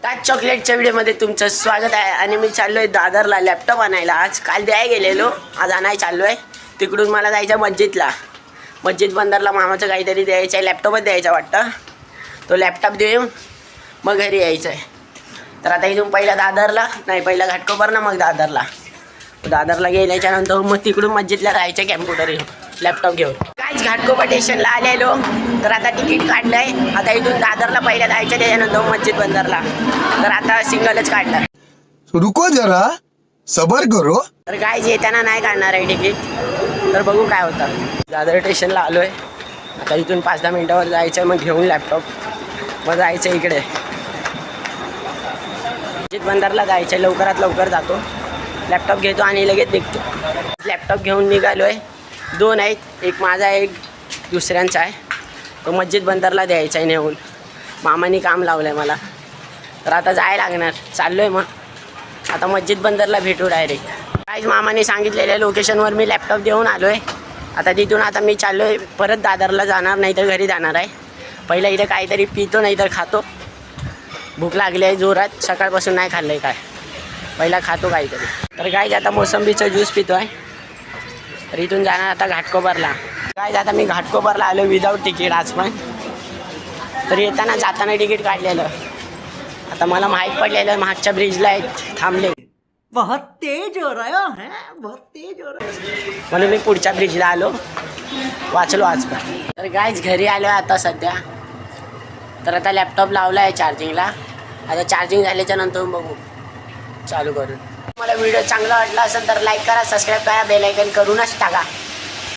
ताज चॉकलेटच्या व्हिडिओमध्ये तुमचं स्वागत आहे. आणि मी चाललोय दादरला लॅपटॉप आणायला. आज काल द्याय गेलेलो, आज आणाय चाललोय. तिकडून मला जायचं मस्जिदला, मस्जिद बंदरला. मामाचं काहीतरी द्यायचं आहे, लॅपटॉपच द्यायचा वाटतं. तो लॅपटॉप देऊन मग घरी यायचं आहे. तर आता इथून पहिला दादरला नाही, पहिला घाटकोपरला, मग दादरला गेल्याच्यानंतर मग तिकडून मस्जिदला जायचं कॅम्प्युटर घेऊन, लॅपटॉप घेऊन. काहीच घाटकोपर स्टेशनला आलेलो, तर आता तिकीट काढलं आहे. आता इथून दादरला पहिला जायचं, त्याच्यानंतर मस्जिद बंदरला. तर आता सिंगलच काढलं. रुको जरा सबर करो. तर काहीच येताना नाही काढणार आहे तिकीट, तर बघू काय होतं. दादर स्टेशनला आलो आहे. आता इथून 5-10 मिनटावर जायचं, मग घेऊन लॅपटॉप मग जायचं इकडे मस्जिद बंदरला जायचं. लवकरात लवकर जातो, लॅपटॉप घेतो आणि लगेच निघतो. लॅपटॉप घेऊन निघालो आहे. 2 आहेत, एक माझा आहे, एक दुसऱ्यांचा आहे. तो मस्जिद बंदरला द्यायचा आहे नेऊन. मामाने काम लावलं आहे मला, तर आता जायला लागणार. चाललो आहे, मग आता मस्जिद बंदरला भेटू डायरेक्ट. काहीच मामाने सांगितलेल्या लोकेशनवर मी लॅपटॉप देऊन आलो आहे. आता तिथून आता मी चाललो आहे परत दादरला जाणार, नाही तर घरी जाणार आहे. पहिला इथं काहीतरी पितो, नाही तर खातो. भूक लागली आहे जोरात, सकाळपासून नाही खाल्लं आहे काय. पहिला खातो काहीतरी. तर काय आता मोसंबीचं ज्यूस पितो आहे. तर इथून जाणार आता घाटकोपरला. काय आता मी घाटकोपरला आलो विदाऊट तिकीट आज पण. तर येताना जाताना तिकीट काढलेलं. आता मला माहीत पडलेलं मागच्या ब्रिजला थांबले. बहुत तेज हो रहा है, बहुत तेज हो रहा है. म्हणून मी पुढच्या ब्रिजला आलो, वाचलो आज पण. तर गाईज घरी आलो आहे आता सध्या. तर आता लॅपटॉप लावला आहे चार्जिंगला. आता चार्जिंग झाल्याच्या नंतर बघू चालू करून. मला व्हिडिओ चांगला वाटला असेल तर लाईक करा, सबस्क्राईब करा, बेल आयकॉन करूनच टाका.